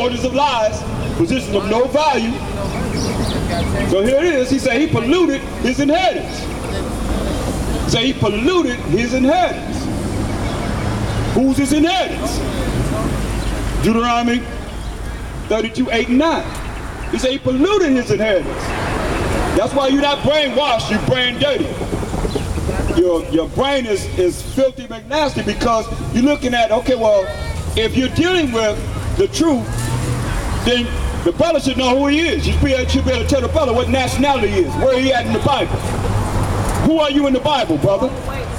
Orders of lies, positions of no value. So here it is. He said he polluted his inheritance. He said he polluted his inheritance. Who's his inheritance? Deuteronomy 32, 8 and 9. He said he polluted his inheritance. That's why you're not brainwashed, you're brain dirty. Your brain is filthy McNasty because you're looking at, okay, well, if you're dealing with the truth, then the brother should know who he is. You should be able to tell the brother what nationality he is, where he at in the Bible. Who are you in the Bible, brother?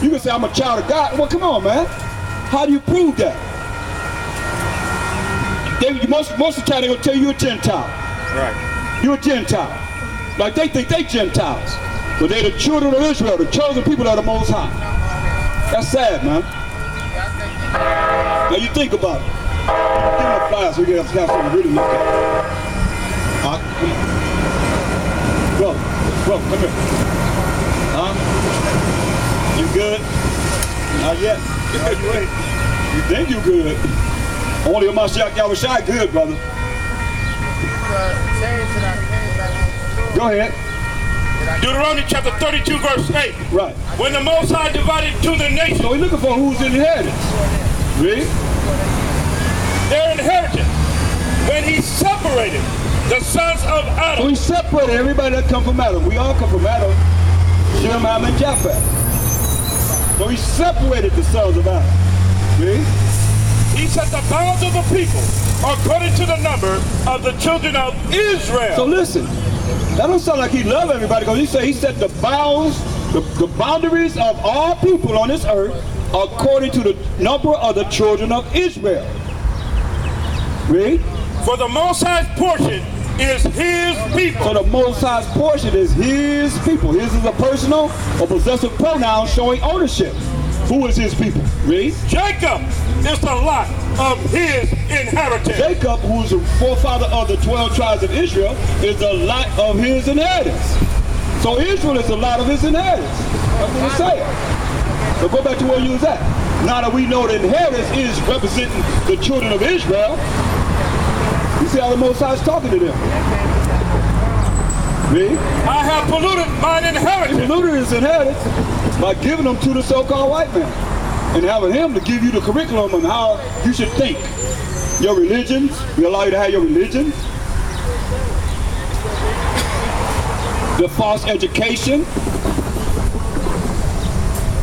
You can say, I'm a child of God. Well, come on, man. How do you prove that? Most of the time they're going to tell you you're a Gentile. Right. You're a Gentile. Like they think they Gentiles. But they're the children of Israel, the chosen people of the Most High. That's sad, man. Now you think about it. Give me a flyer so we can have something to really look at. Bro, come here. Huh? You good? Not yet. You wait. You think you good? Only of my shot, y'all was shy good, brother. Go ahead. Deuteronomy chapter 32, verse 8. Right. When the Most High divided to the nations. So we're looking for who's inheritance. Read. Their inheritance. When he separated the sons of Adam. So he separated everybody that come from Adam. We all come from Adam. Shem, Ham, and Japheth. So he separated the sons of Adam. Read. He set the bounds of the people according to the number of the children of Israel. So listen, that don't sound like he loved everybody, because he set the bounds, the boundaries of all people on this earth according to the number of the children of Israel. Read. For the Most High's portion is his people. So the Most High's portion is his people. His is a personal or possessive pronoun showing ownership. Who is his people? Read. Jacob is the lot of his inheritance. Jacob, who's the forefather of the 12 tribes of Israel, is the lot of his inheritance. So Israel is the lot of his inheritance. That's what it's saying. So go back to where you was at. Now that we know the inheritance is representing the children of Israel, you see how the Most High is talking to them. Read. I have polluted mine inheritance. He polluted his inheritance by giving them to the so-called white man and having him to give you the curriculum on how you should think. Your religions, we allow you to have your religion. The false education.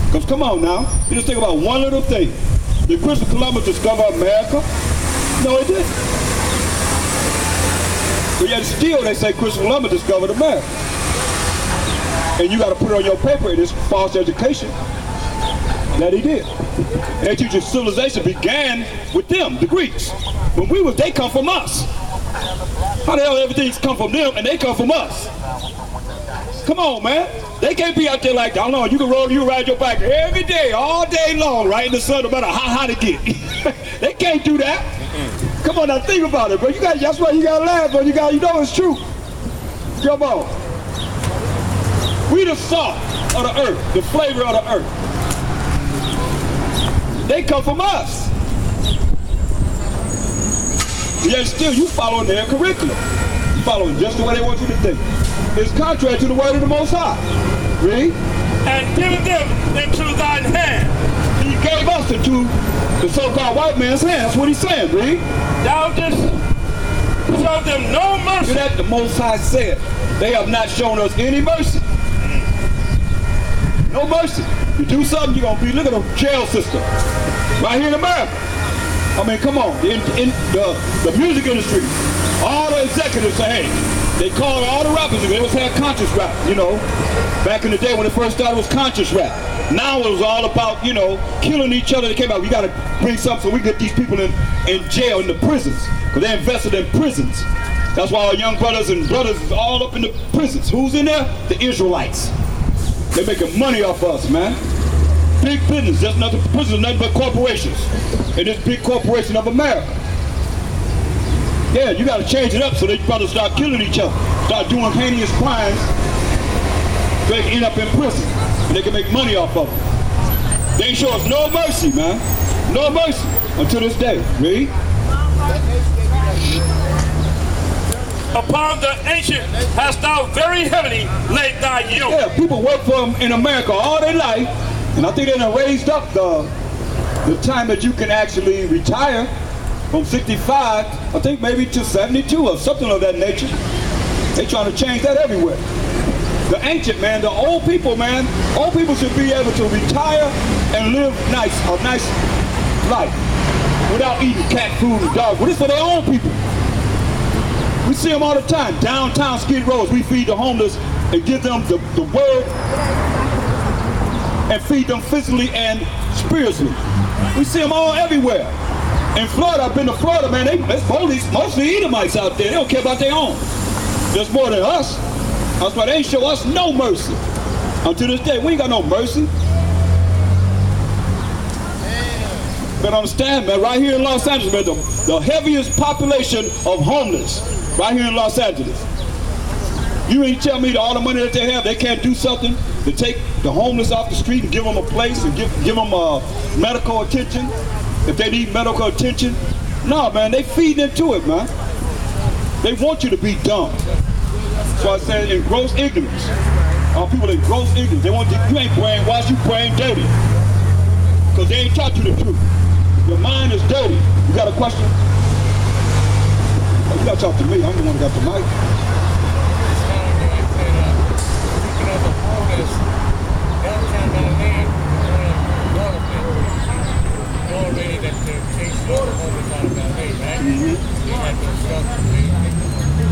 Because come on now, you just think about one little thing. Did Christopher Columbus discover America? No, he didn't. But yet still they say Christopher Columbus discovered America. And you got to put it on your paper in this false education that he did. And they teach you civilization began with them, the Greeks. When they come from us. How the hell everything's come from them and they come from us? Come on, man. They can't be out there like that. I don't know, you ride your bike every day, all day long, right in the sun, no matter how hot it get. They can't do that. Come on now, think about it, bro. That's why you gotta laugh, bro. You know it's true. Come on. We the salt of the earth, the flavor of the earth. They come from us. Yet still, you following their curriculum. You following just the way they want you to think. It's contrary to the word of the Most High. Read. And given them into thine hand. He gave us into the so-called white man's hand. That's what he's saying, read. Thou didst show them no mercy. That the Most High said, they have not shown us any mercy. No mercy. You do something, you're going to be, look at the jail system. Right here in America. I mean, come on. In the music industry, all the executives say, hey, they call all the rappers, they always had conscious rap, you know. Back in the day when it first started, it was conscious rap. Now it was all about, you know, killing each other. They came out, we got to bring something so we get these people in jail, in the prisons. Because they invested in prisons. That's why our young brothers and brothers is all up in the prisons. Who's in there? The Israelites. They're making money off us, man. Big business, just nothing, prisons, nothing but corporations. And this big corporation of America. Yeah, you got to change it up so these brothers start killing each other, start doing heinous crimes, so they can end up in prison, and they can make money off of them. They ain't show us no mercy, man. No mercy until this day. Read. upon the ancient hast thou very heavily laid thy yoke. Yeah, people work for them in America all their life, and I think they done raised up the time that you can actually retire from 65, I think maybe to 72 or something of that nature. They trying to change that everywhere. The ancient, man, the old people, man, old people should be able to retire and live a nice life without eating cat food and dog food. This is for their own people. We see them all the time. Downtown Skid Row, we feed the homeless and give them the word and feed them physically and spiritually. We see them all everywhere. In Florida, I've been to Florida, man, there's mostly Edomites out there. They don't care about their own. There's more than us. That's why they ain't show us no mercy. Until this day, we ain't got no mercy. But understand, man, right here in Los Angeles, man, the heaviest population of homeless, right here in Los Angeles. You ain't tell me that all the money that they have, they can't do something to take the homeless off the street and give them a place and give them medical attention if they need medical attention. No, man, they feeding into it, man. They want you to be dumb. So I said in gross ignorance. People in gross ignorance. They want you ain't brainwashed, you brain dirty. Because they ain't taught you the truth. Your mind is dirty. You got a question? Oh, you gotta talk to me. I'm the one who got the mic.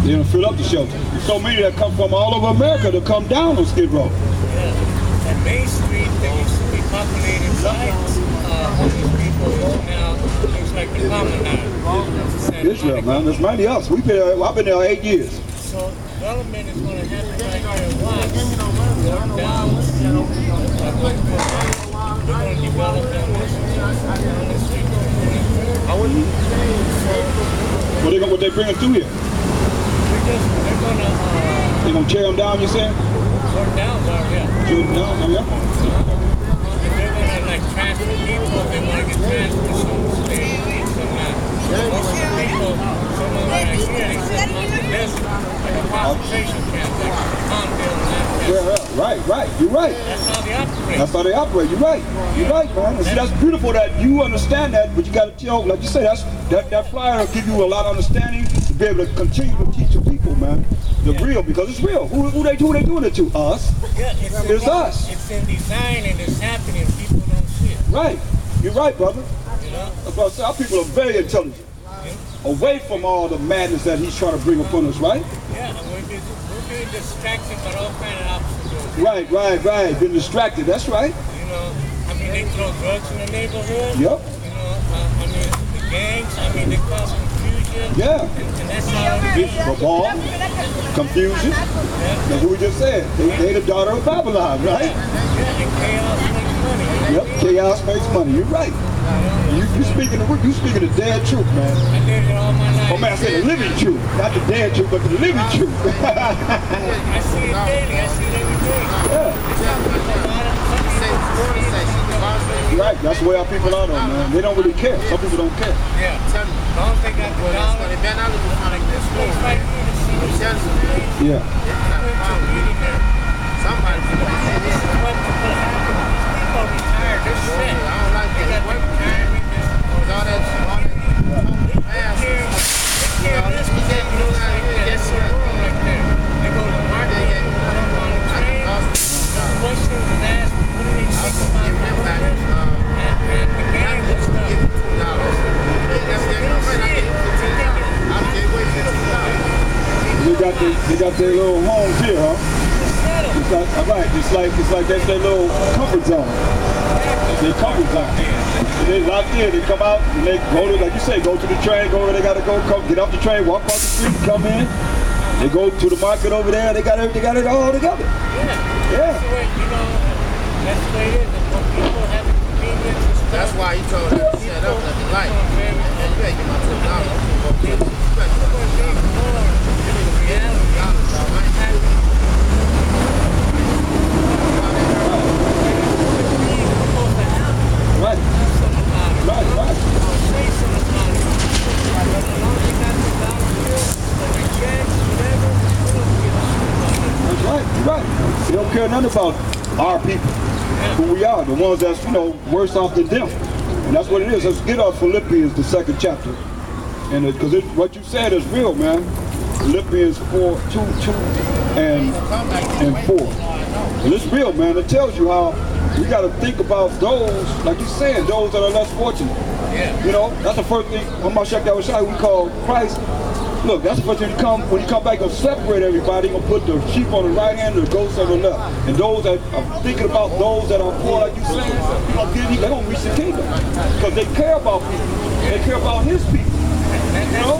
They're gonna fill up the shelter. There's so many that come from all over America to come down on Skid Row. Yeah. And Main Street, that used to be populated by homeless people, now looks like the common. Israel, man, there's many of us. I've been there 8 years. So development is going to happen right here. Watch. Go down. They're going to develop on this street. What they bringing through here? They're going to tear them down, you saying? Tear down, yeah. Tear them down, yeah. They're going to like transfer people. They want to get transferred to stay somehow. Most of the people, some of them right here, they sit on the desert, like a concentration camp, like Condell and that. Yeah, right. You're right. That's how they operate. That's how they operate. You're right. You're right, man. And see, that's beautiful that you understand that, but you got to tell, like you say, that flyer will give you a lot of understanding to be able to continue to teach the people, man, the real, because it's real. Who they doing it to? Us. Yeah, it's us. It's in design and it's happening. People don't see it. Right. You're right, brother. You know? That's what I say. Our people are very intelligent. Away from all the madness that he's trying to bring upon us, right? Yeah, we're being distracted by all kinds of obstacles. Right. Been distracted. That's right. You know, I mean, they throw drugs in the neighborhood. Yep. You know, I mean, the gangs, I mean, they cause confusion. Yeah. And that's how it is. Confusion. That's what we just said. They the daughter of Babylon, right? Yeah, and chaos makes money. Yep, chaos makes money. You're right. You speaking the dead truth, man. I did it all my life. Oh man, I said the living truth, not the dead truth, but the living truth. I see it daily. I see it every day. Yeah. Right, that's the way our people are, though, man. They don't really care. Some people don't care. Yeah. As long as they got the dollar, it's right here to see what's yeah. Somebody people retired, they're set. They got the retirement, all that this because they lose like that. That's the room right there. They go to the market, they go on the train, the questions and ask, what do they think about that? And the game and stuff. They got their little homes here, huh? It's like that's their little comfort zone. Their comfort zone. They locked in, they come out, and they go to, like you say, go to the train, go where they gotta go, come, get off the train, walk across the street, come in. They go to the market over there, they got it all together. Yeah. That's the way, you know, that's the way it is. When people have the convenience and stuff. That's why you told them to set up at the light. And you ain't get my $2. Right. said nothing about our people, who we are, the ones that's, you know, worse off than them. And that's what it is. Let's get off Philippians, the 2nd chapter. And because what you said is real, man. Philippians 4:2 and 4. And it's real, man. It tells you how we got to think about those, like you said, those that are less fortunate. You know, that's the first thing on my Shaq we call Christ. Look, that's the first thing when you come back, he'll separate everybody. He'll put the sheep on the right hand and the goats on the left. And those that are thinking about those that are poor, like you said, they're going to reach the kingdom. Because they care about people. They care about his people. You know?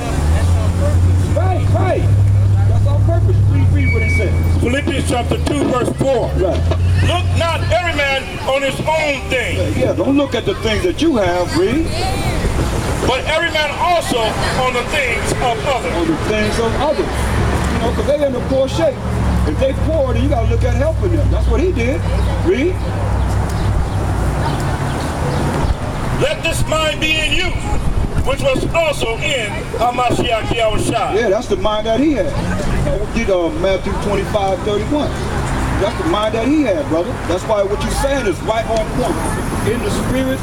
Right, right. That's our purpose. Please read what he says. Philippians chapter 2, verse 4. Right. Look not every man on his own thing. Yeah, don't look at the things that you have, read. But every man also on the things of others. On the things of others. You know, because they're in a poor shape. If they poor, then you got to look at helping them. That's what he did. Read. Let this mind be in you, which was also in Hamashiach Yahushua. Yeah, that's the mind that he had. Get Matthew 25:31. That's the mind that he had, brother. That's why what you're saying is right on point. In the spirit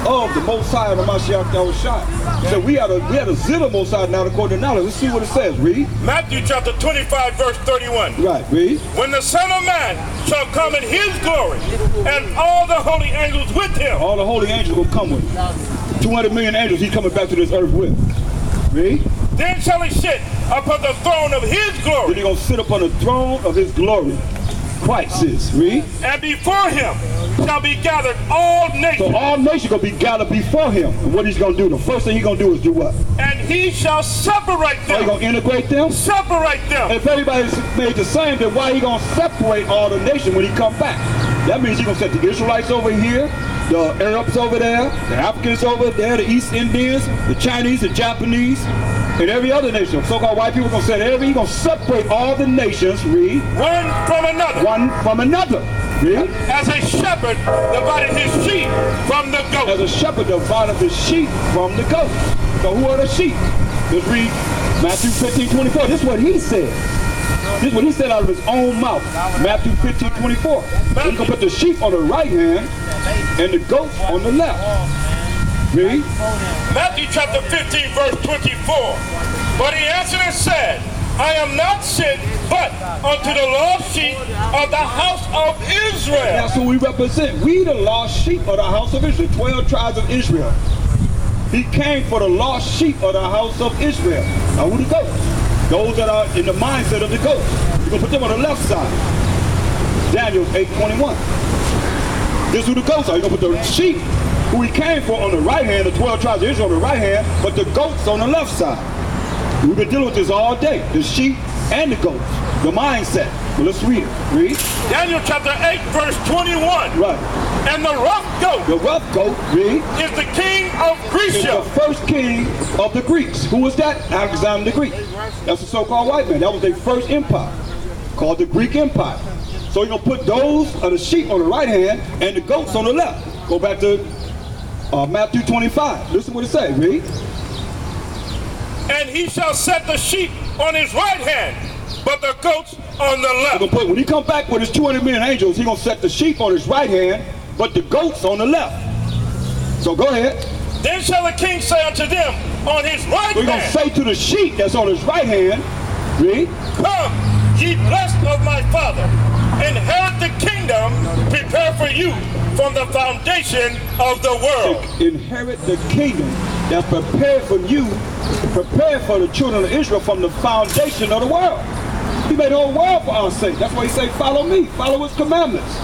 of the Most High, the Mashiach Yahushua. So we had a zit of Most High now according to knowledge. Let's see what it says. Read. Matthew chapter 25, verse 31. Right, read. When the Son of Man shall come in his glory, and all the holy angels with him. All the holy angels will come with him. 200 million angels he's coming back to this earth with. Read. Then shall he sit upon the throne of his glory. Then he's going to sit upon the throne of his glory. Christ is. Read. And before him shall be gathered all nations. So all nations going to be gathered before him. And what he's going to do, the first thing he's going to do is do what? And he shall separate them. Are you going to integrate them? Separate them. If everybody's made the same, then why are you going to separate all the nations when he come back? That means he's going to set the Israelites over here, the Arabs over there, the Africans over there, the East Indians, the Chinese, the Japanese, and every other nation. So-called white people are going to say he's going to separate all the nations, read. One from another. One from another. Read. As a shepherd divided his sheep from the goats. As a shepherd divided the sheep from the goats. So who are the sheep? Let's read Matthew 15:24. This is what he said. This is what he said out of his own mouth. Matthew 15:24. He's going to put the sheep on the right hand and the goats on the left. Read. Matthew chapter 15, verse 24. But he answered and said, I am not sent but unto the lost sheep of the house of Israel. That's who we represent. We the lost sheep of the house of Israel. 12 tribes of Israel. He came for the lost sheep of the house of Israel. Now who the goats? Those that are in the mindset of the goats. You're going to put them on the left side. Daniel 8:21. This is who the goats are. You're going to put the sheep who he came for on the right hand, the 12 tribes of Israel on the right hand, but the goats on the left side. We've been dealing with this all day. The sheep and the goats. The mindset. Well, let's read it. Read. Daniel chapter 8, verse 21. Right. And the rough goat. The rough goat, read. Is the king of Greece. Is the first king of the Greeks. Who was that? Alexander the Greek. That's the so-called white man. That was their first empire, called the Greek Empire. So you're going to put those of the sheep on the right hand and the goats on the left. Go back to Matthew 25. Listen what it says. Read. And he shall set the sheep on his right hand, but the goats on the left. When he come back with his 200 million angels, he's going to set the sheep on his right hand, but the goats on the left. So go ahead. Then shall the king say unto them on his right hand. We're going to say to the sheep that's on his right hand, read. Come, ye blessed of my father, inherit the kingdom prepared for you from the foundation of the world. Inherit the kingdom that's prepared for you, prepared for the children of Israel from the foundation of the world. He made the whole world for our sake. That's why he say, follow me, follow his commandments.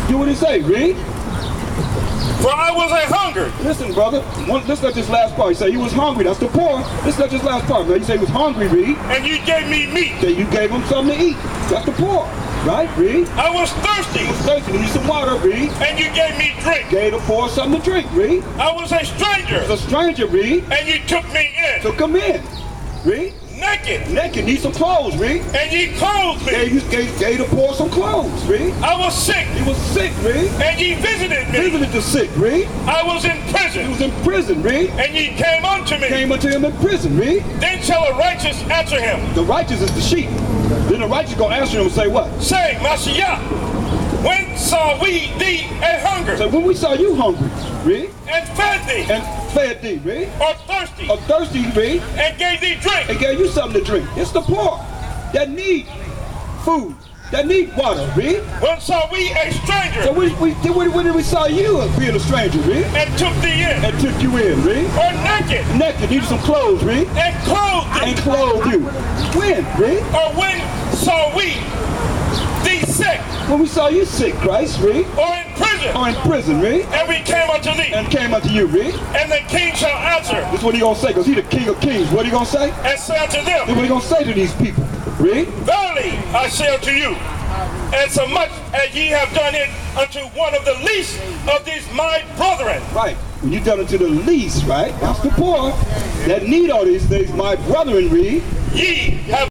Do what he say, read. For I was a hungered. Listen, brother, listen at this last part. He said he was hungry. That's the poor. Listen at this last part, man. He said he was hungry, read. And you gave me meat. Then you gave him something to eat. That's the poor. Right, read. I was thirsty. He was thirsty. Need some water, read. And you gave me drink. Gave the poor something to drink, read. I was a stranger. He was a stranger, read. And you took me in. So come in, read. Naked. Naked, need some clothes, read. And ye clothed me. Gave the poor some clothes, read. I was sick. He was sick, read. And ye visited me. Visited the sick, read. I was in prison. He was in prison, read. And ye came unto me. Came unto him in prison, read. Then shall a righteous answer him. The righteous is the sheep. Then the righteous gonna answer him and say what? Saying, Mashiach, When saw we thee a hunger, So when we saw you hungry, read, and fed thee, and fed thee, read, or thirsty, or thirsty, read, and gave thee drink? and gave you something to drink. It's the poor that need food, that need water, read. When saw we a stranger, So when did we saw you being a stranger, read, and took thee in, and took you in, read, or naked, naked, need some clothes, read, and clothed thee? and clothed you. When, read, Or when saw we thee sick, when we saw you sick, Christ, read, or in prison, or in prison, read, and we came unto thee? and came unto you, read. And the king shall answer, This is what he gonna say, because he the King of Kings. What he gonna say? and say unto This is them, what he gonna say to these people. Read. Verily I say unto you, and so much as ye have done it unto one of the least of these my brethren, Right. When you done it to the least, right? That's the poor that need all these things. My brethren, read, ye